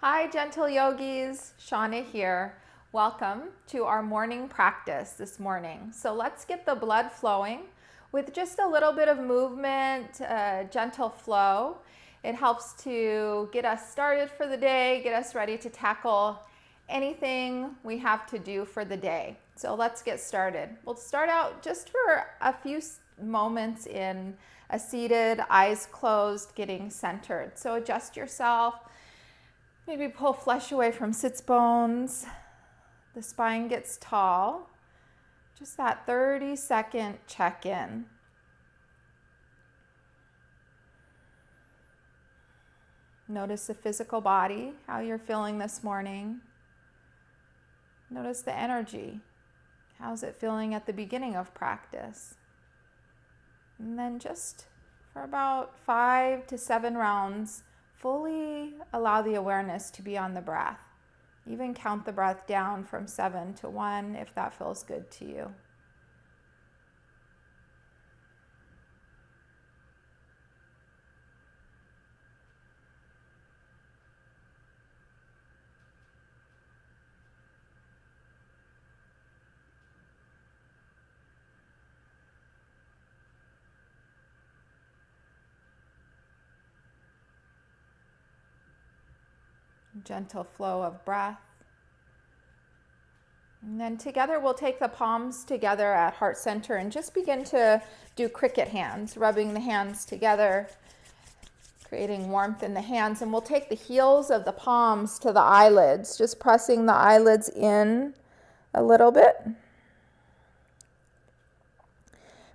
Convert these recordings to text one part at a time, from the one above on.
Hi, gentle yogis. Shauna here. Welcome to our morning practice this morning. So let's get the blood flowing with just a little bit of movement, gentle flow. It helps to get us started for the day, get us ready to tackle anything we have to do for the day. So let's get started. We'll start out just for a few moments in a seated, eyes closed, getting centered. So adjust yourself. Maybe pull flesh away from sits bones. The spine gets tall. Just that 30-second check-in. Notice the physical body, how you're feeling this morning. Notice the energy. How's it feeling at the beginning of practice? And then just for about 5 to 7 rounds, fully allow the awareness to be on the breath. Even count the breath down from 7 to 1 if that feels good to you. Gentle flow of breath. And then together we'll take the palms together at heart center and just begin to do cricket hands, rubbing the hands together, creating warmth in the hands. And we'll take the heels of the palms to the eyelids, just pressing the eyelids in a little bit.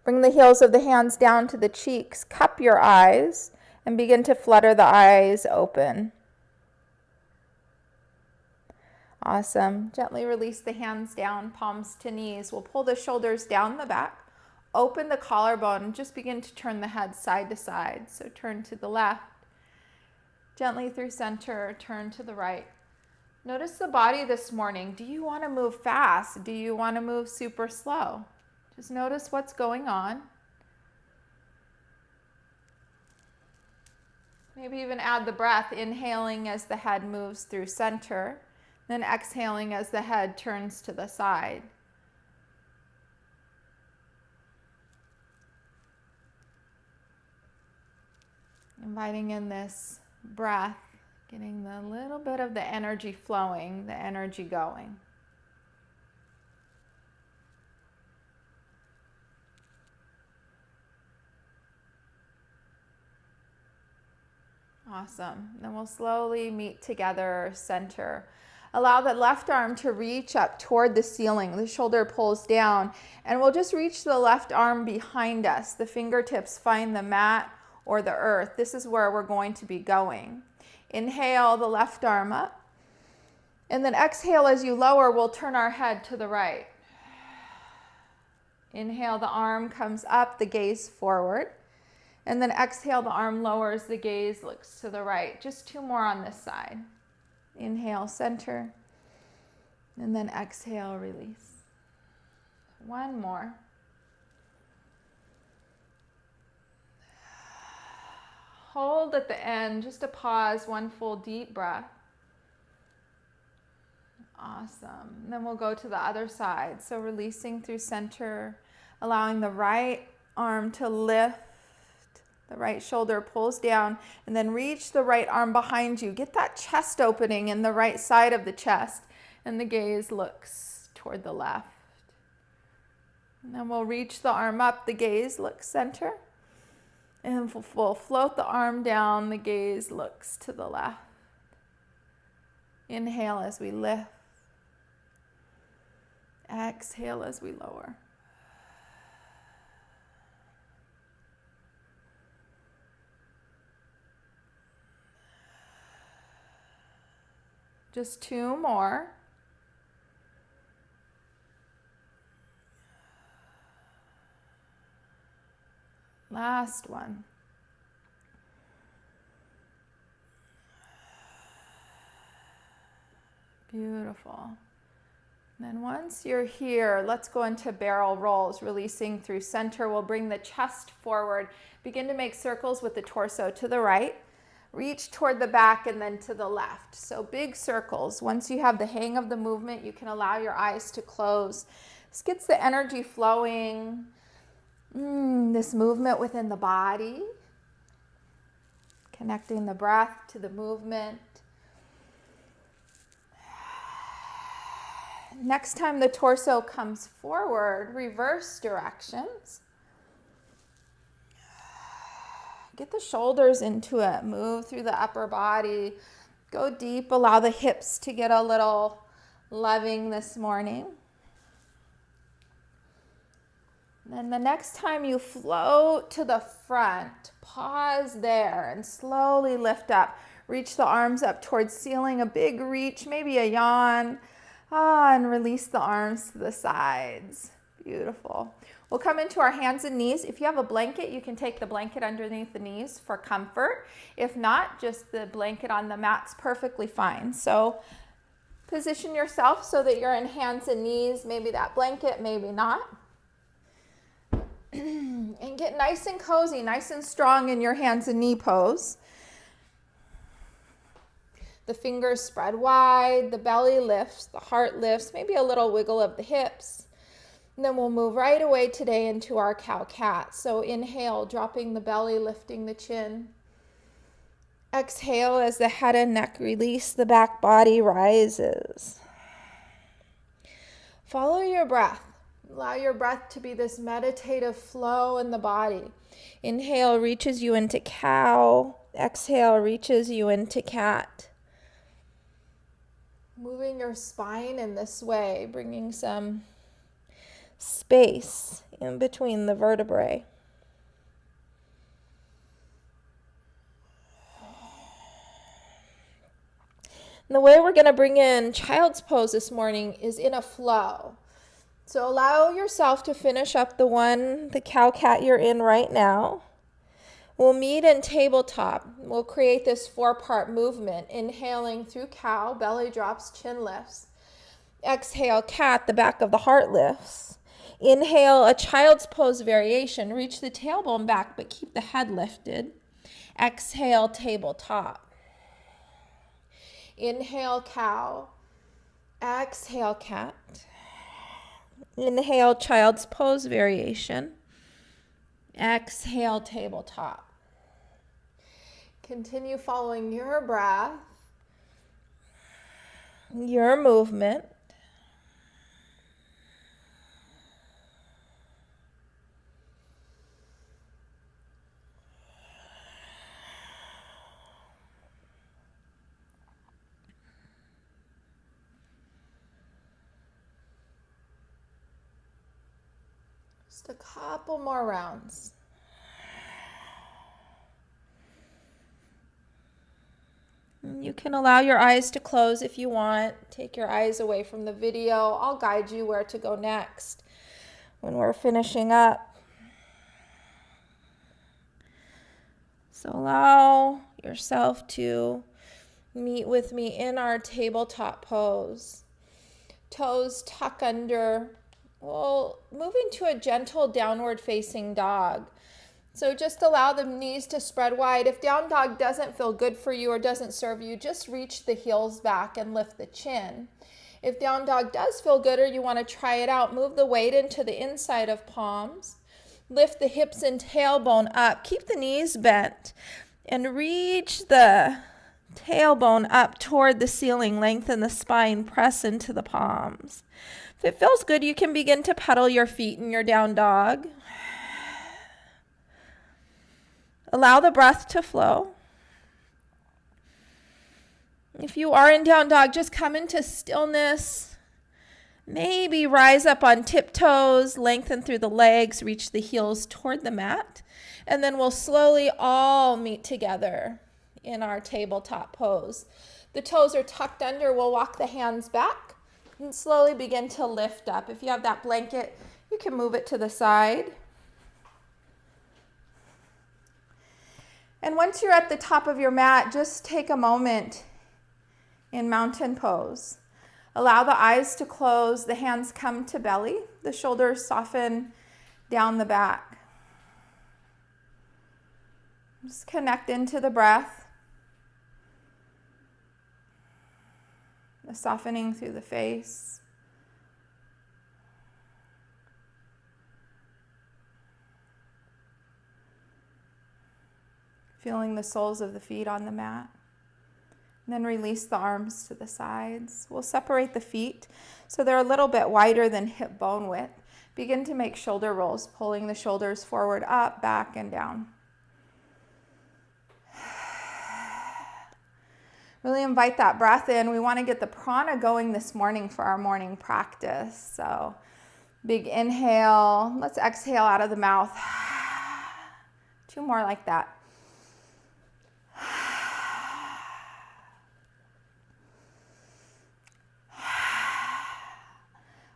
Bring the heels of the hands down to the cheeks, cup your eyes, and begin to flutter the eyes open. Awesome. Gently release the hands down, palms to knees. We'll pull the shoulders down the back, open the collarbone, and just begin to turn the head side to side. So turn to the left, gently through center, turn to the right. Notice the body this morning. Do you want to move fast? Do you want to move super slow? Just notice what's going on. Maybe even add the breath, inhaling as the head moves through center. Then exhaling as the head turns to the side. Inviting in this breath, getting a little bit of the energy flowing, the energy going. Awesome. Then we'll slowly meet together, center. Allow the left arm to reach up toward the ceiling. The shoulder pulls down, and we'll just reach the left arm behind us. The fingertips find the mat or the earth. This is where we're going to be going. Inhale the left arm up, and then exhale as you lower. We'll turn our head to the right. Inhale, the arm comes up, the gaze forward. And then exhale, the arm lowers, the gaze looks to the right. Just 2 more on this side. Inhale, center. And then exhale, release. 1 more. Hold at the end, just a pause, 1 full deep breath. Awesome. And then we'll go to the other side. So releasing through center, allowing the right arm to lift. The right shoulder pulls down, and then reach the right arm behind you. Get that chest opening in the right side of the chest, and the gaze looks toward the left. And then we'll reach the arm up, the gaze looks center, and we'll float the arm down, the gaze looks to the left. Inhale as we lift. Exhale as we lower. Just 2 more. Last one. Beautiful. Then once you're here, let's go into barrel rolls, releasing through center. We'll bring the chest forward. Begin to make circles with the torso to the right. reach toward the back and then to the left. So big circles. Once you have the hang of the movement, you can allow your eyes to close. This gets the energy flowing. This movement within the body. Connecting the breath to the movement. Next time the torso comes forward, reverse directions. Get the shoulders into it. Move through the upper body. Go deep. Allow the hips to get a little loving this morning. Then the next time you float to the front, pause there and slowly lift up. Reach the arms up towards ceiling, a big reach, maybe a yawn. And release the arms to the sides. Beautiful. We'll come into our hands and knees. If you have a blanket, you can take the blanket underneath the knees for comfort. If not, just the blanket on the mat's perfectly fine. So position yourself so that you're in hands and knees, maybe that blanket, maybe not. And get nice and cozy, nice and strong in your hands and knee pose. The fingers spread wide, the belly lifts, the heart lifts, maybe a little wiggle of the hips. And then we'll move right away today into our cow-cat. So inhale, dropping the belly, lifting the chin. Exhale as the head and neck release, the back body rises. Follow your breath. Allow your breath to be this meditative flow in the body. Inhale reaches you into cow. Exhale reaches you into cat. Moving your spine in this way, bringing some space in between the vertebrae. And the way we're going to bring in child's pose this morning is in a flow. So allow yourself to finish up the cow-cat you're in right now. We'll meet in tabletop. We'll create this 4-part movement. Inhaling through cow, belly drops, chin lifts. Exhale, cat, the back of the heart lifts. Inhale, a child's pose variation. Reach the tailbone back, but keep the head lifted. Exhale, tabletop. Inhale, cow. Exhale, cat. Inhale, child's pose variation. Exhale, tabletop. Continue following your breath, your movement. Just a couple more rounds. You can allow your eyes to close if you want. Take your eyes away from the video. I'll guide you where to go next when we're finishing up. So allow yourself to meet with me in our tabletop pose. Toes tuck under. We'll move into a gentle downward facing dog. So just allow the knees to spread wide. If down dog doesn't feel good for you or doesn't serve you, just reach the heels back and lift the chin. If down dog does feel good or you want to try it out, move the weight into the inside of palms. Lift the hips and tailbone up. Keep the knees bent and reach the tailbone up toward the ceiling. Lengthen the spine. Press into the palms. If it feels good, you can begin to pedal your feet in your down dog. Allow the breath to flow. If you are in down dog, just come into stillness. Maybe rise up on tiptoes, lengthen through the legs, reach the heels toward the mat. And then we'll slowly all meet together in our tabletop pose. The toes are tucked under. We'll walk the hands back and slowly begin to lift up. If you have that blanket, you can move it to the side. And once you're at the top of your mat, just take a moment in mountain pose. Allow the eyes to close, the hands come to belly, the shoulders soften down the back. Just connect into the breath. the softening through the face. Feeling the soles of the feet on the mat. And then release the arms to the sides. We'll separate the feet so they're a little bit wider than hip bone width. Begin to make shoulder rolls, pulling the shoulders forward, up, back, and down. Really invite that breath in. We want to get the prana going this morning for our morning practice. So big inhale. Let's exhale out of the mouth. 2 more like that.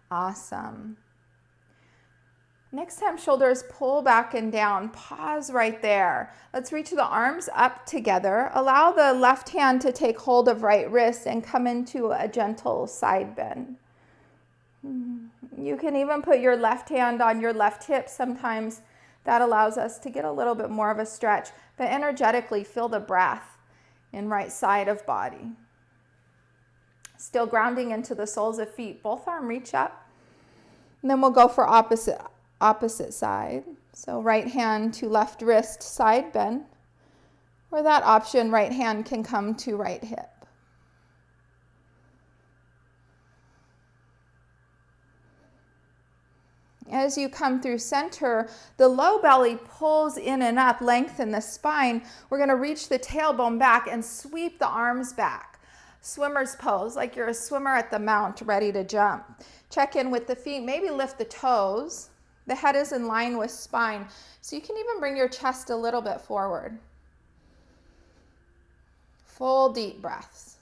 Awesome. Next time shoulders pull back and down, pause right there. Let's reach the arms up together. Allow the left hand to take hold of right wrist and come into a gentle side bend. You can even put your left hand on your left hip. Sometimes that allows us to get a little bit more of a stretch, but energetically feel the breath in right side of body. Still grounding into the soles of feet. Both arms reach up. And then we'll go for opposite side. So right hand to left wrist, side bend. Or that option, right hand can come to right hip. As you come through center, the low belly pulls in and up, lengthen the spine. We're going to reach the tailbone back and sweep the arms back. Swimmer's pose, like you're a swimmer at the mount, ready to jump. Check in with the feet, maybe lift the toes. The head is in line with spine, so you can even bring your chest a little bit forward. Full deep breaths.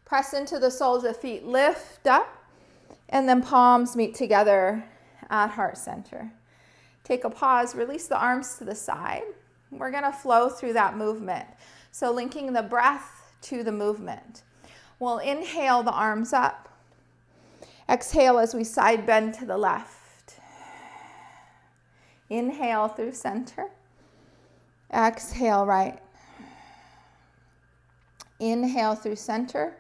Press into the soles of feet, lift up, and then palms meet together at heart center. Take a pause, release the arms to the side. We're going to flow through that movement. So linking the breath to the movement. We'll inhale the arms up. Exhale as we side bend to the left. Inhale through center. Exhale right. Inhale through center.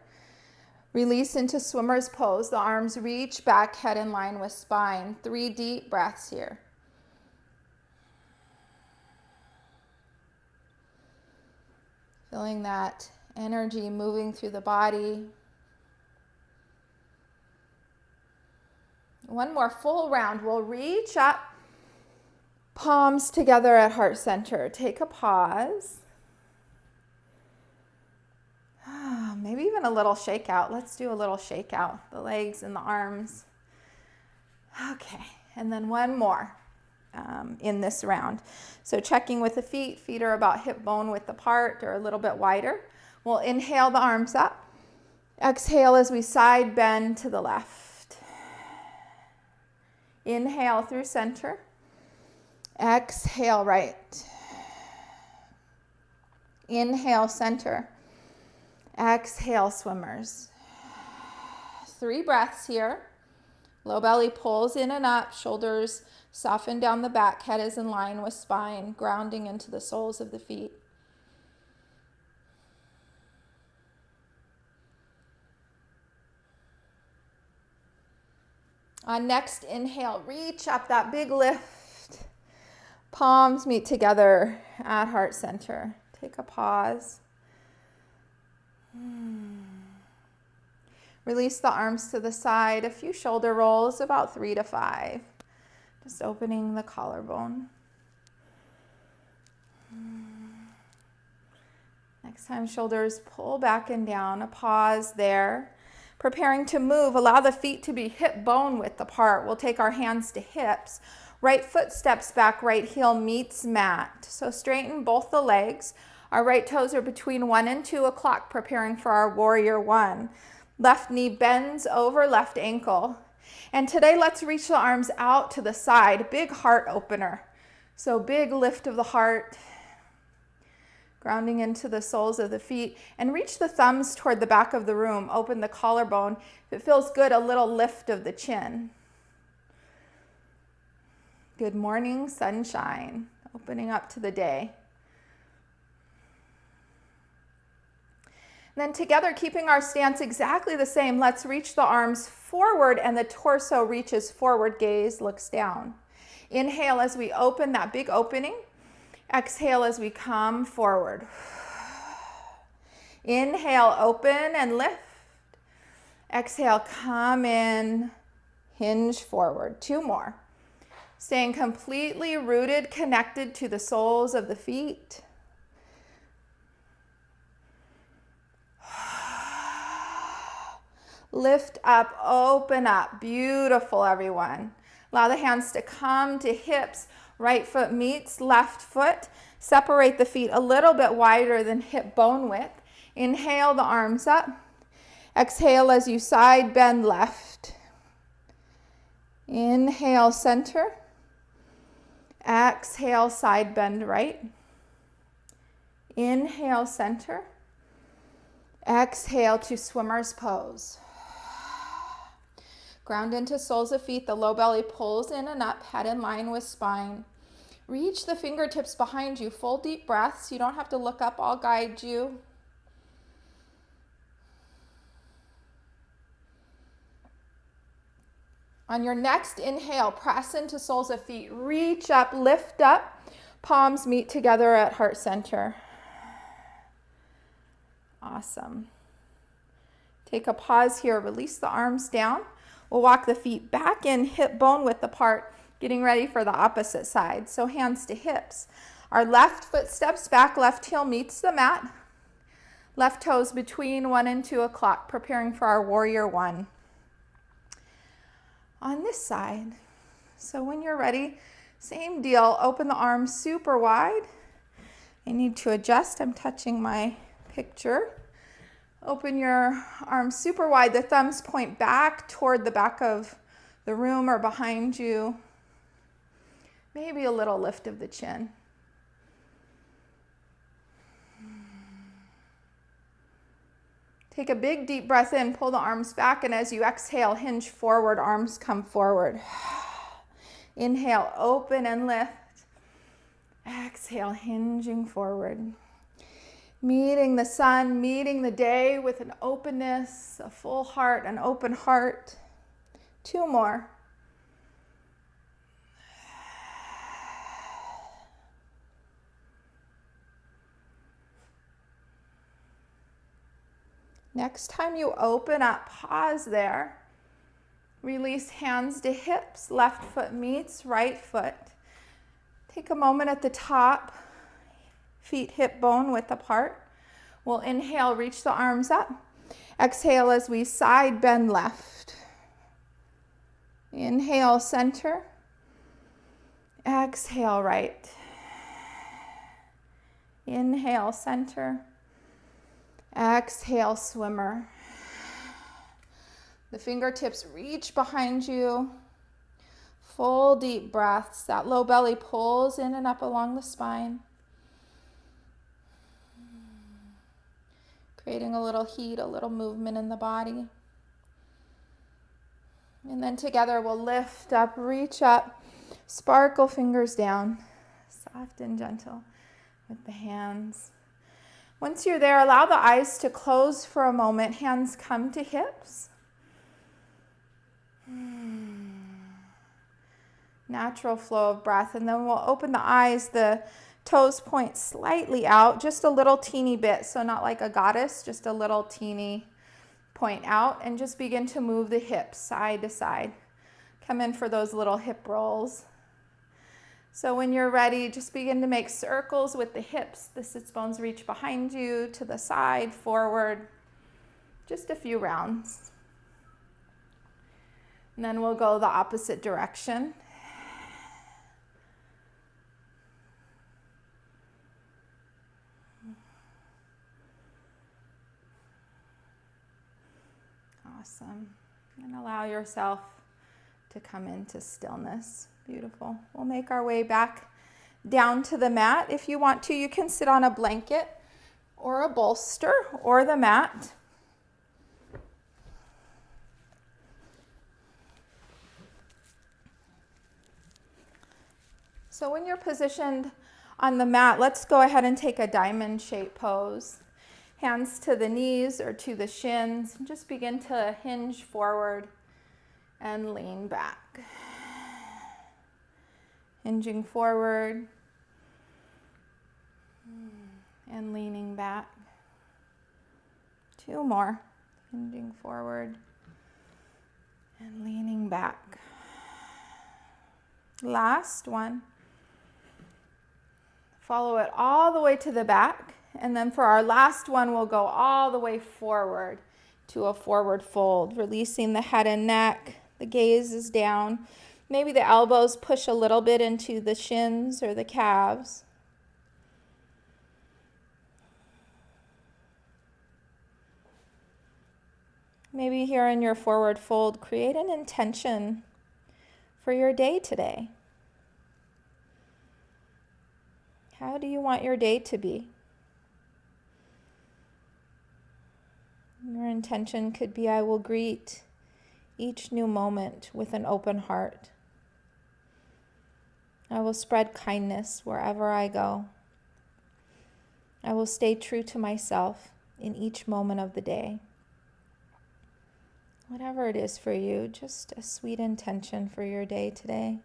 Release into swimmer's pose. The arms reach back, head in line with spine. 3 deep breaths here. Feeling that energy moving through the body. One more full round. We'll reach up, palms together at heart center. Take a pause. Maybe even a little shakeout. Let's do a little shakeout. The legs and the arms. Okay, and then one more in this round. So checking with the feet. Feet are about hip bone width apart or a little bit wider. We'll inhale the arms up. Exhale as we side bend to the left. Inhale through center. Exhale right. Inhale center. Exhale swimmers. 3 breaths here. Low belly pulls in and up. Shoulders soften down the back. Head is in line with spine, grounding into the soles of the feet. On next inhale, reach up, that big lift. Palms meet together at heart center. Take a pause. Release the arms to the side. A few shoulder rolls, about 3 to 5. Just opening the collarbone. Next time shoulders pull back and down. A pause there. Preparing to move, allow the feet to be hip bone width apart. We'll take our hands to hips. Right foot steps back, right heel meets mat. So straighten both the legs. Our right toes are between 1 and 2 o'clock, preparing for our warrior 1. Left knee bends over left ankle. And today let's reach the arms out to the side. Big heart opener. So big lift of the heart. Grounding into the soles of the feet, and reach the thumbs toward the back of the room. Open the collarbone. If it feels good, a little lift of the chin. Good morning, sunshine. Opening up to the day. Then together, keeping our stance exactly the same, let's reach the arms forward and the torso reaches forward, gaze looks down. Inhale as we open that big opening. Exhale as we come forward. Inhale, open and lift. Exhale, come in, hinge forward. 2 more. Staying completely rooted, connected to the soles of the feet. Lift up, open up. Beautiful, everyone. Allow the hands to come to hips. Right foot meets left foot. Separate the feet a little bit wider than hip bone width. Inhale the arms up. Exhale as you side bend left. Inhale, center. Exhale, side bend right. Inhale, center. Exhale to swimmer's pose. Ground into soles of feet. The low belly pulls in and up, head in line with spine. Reach the fingertips behind you. Full deep breaths. You don't have to look up. I'll guide you. On your next inhale, press into soles of feet. Reach up, lift up. Palms meet together at heart center. Awesome. Take a pause here. Release the arms down. We'll walk the feet back in, hip bone width apart, getting ready for the opposite side. So hands to hips. Our left foot steps back, left heel meets the mat. Left toes between 1 and 2 o'clock, preparing for our warrior 1. On this side. So when you're ready, same deal. Open the arms super wide. I need to adjust. I'm touching my picture. Open your arms super wide. The thumbs point back toward the back of the room or behind you. Maybe a little lift of the chin. Take a big deep breath in, pull the arms back, and as you exhale, hinge forward, arms come forward. Inhale, open and lift. Exhale, hinging forward. Meeting the sun, meeting the day with an openness, a full heart, an open heart. 2 more. Next time you open up, pause there. Release hands to hips, left foot meets right foot. Take a moment at the top, feet hip bone width apart. We'll inhale, reach the arms up. Exhale as we side bend left. Inhale, center. Exhale, right. Inhale, center. Exhale, swimmer. The fingertips reach behind you. Full deep breaths. That low belly pulls in and up along the spine. Creating a little heat, a little movement in the body. And then together we'll lift up, reach up, sparkle fingers down, soft and gentle with the hands. Once you're there, allow the eyes to close for a moment. Hands come to hips. Natural flow of breath. And then we'll open the eyes. The toes point slightly out, just a little teeny bit. So not like a goddess, just a little teeny point out. And just begin to move the hips side to side. Come in for those little hip rolls. So when you're ready, just begin to make circles with the hips. The sits bones reach behind you, to the side, forward. Just a few rounds. And then we'll go the opposite direction. Awesome. And allow yourself to come into stillness. Beautiful. We'll make our way back down to the mat. If you want to, you can sit on a blanket or a bolster or the mat. So when you're positioned on the mat, let's go ahead and take a diamond shape pose. Hands to the knees or to the shins. And just begin to hinge forward and lean back. Hinging forward and leaning back. 2 more. Hinging forward and leaning back. Last one. Follow it all the way to the back. And then for our last one, we'll go all the way forward to a forward fold, releasing the head and neck. The gaze is down. Maybe the elbows push a little bit into the shins or the calves. Maybe here in your forward fold, create an intention for your day today. How do you want your day to be? Your intention could be, I will greet each new moment with an open heart. I will spread kindness wherever I go. I will stay true to myself in each moment of the day. Whatever it is for you, just a sweet intention for your day today.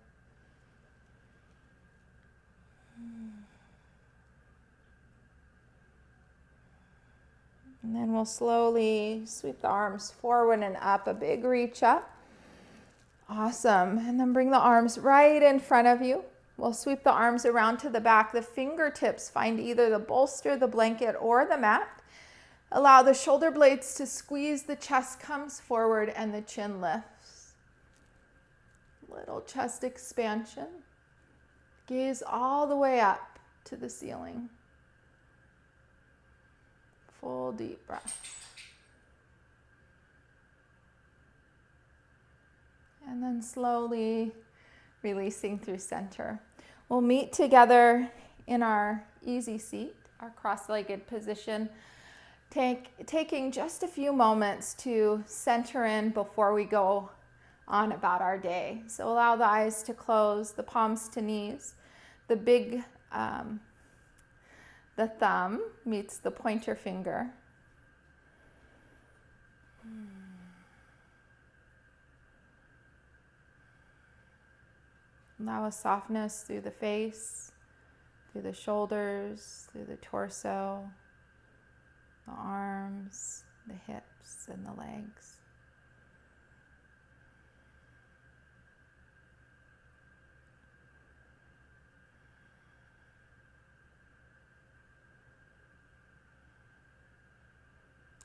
And then we'll slowly sweep the arms forward and up, a big reach up. Awesome. And then bring the arms right in front of you. We'll sweep the arms around to the back. The fingertips find either the bolster, the blanket, or the mat. Allow the shoulder blades to squeeze, the chest comes forward, and the chin lifts. Little chest expansion. Gaze all the way up to the ceiling. Full deep breath. And then slowly releasing through center. We'll meet together in our easy seat, our cross-legged position, taking just a few moments to center in before we go on about our day. So allow the eyes to close, the palms to knees, the thumb meets the pointer finger. Allow a softness through the face, through the shoulders, through the torso, the arms, the hips, and the legs.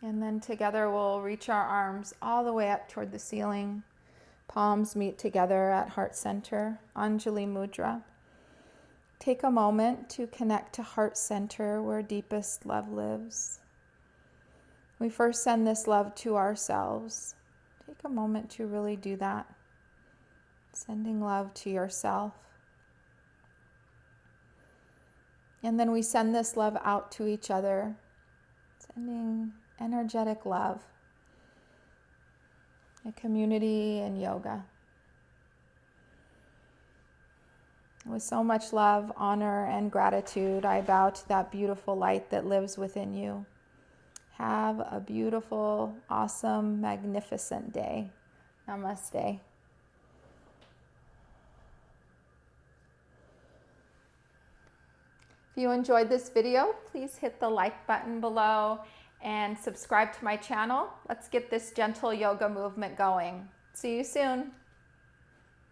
And then together we'll reach our arms all the way up toward the ceiling. Palms meet together at heart center, Anjali Mudra. Take a moment to connect to heart center where deepest love lives. We first send this love to ourselves. Take a moment to really do that. Sending love to yourself. And then we send this love out to each other, sending energetic love. A community and yoga. With so much love, honor, and gratitude, I bow to that beautiful light that lives within you. Have a beautiful, awesome, magnificent day. Namaste. If you enjoyed this video, please hit the like button below and subscribe to my channel. Let's get this gentle yoga movement going. See you soon.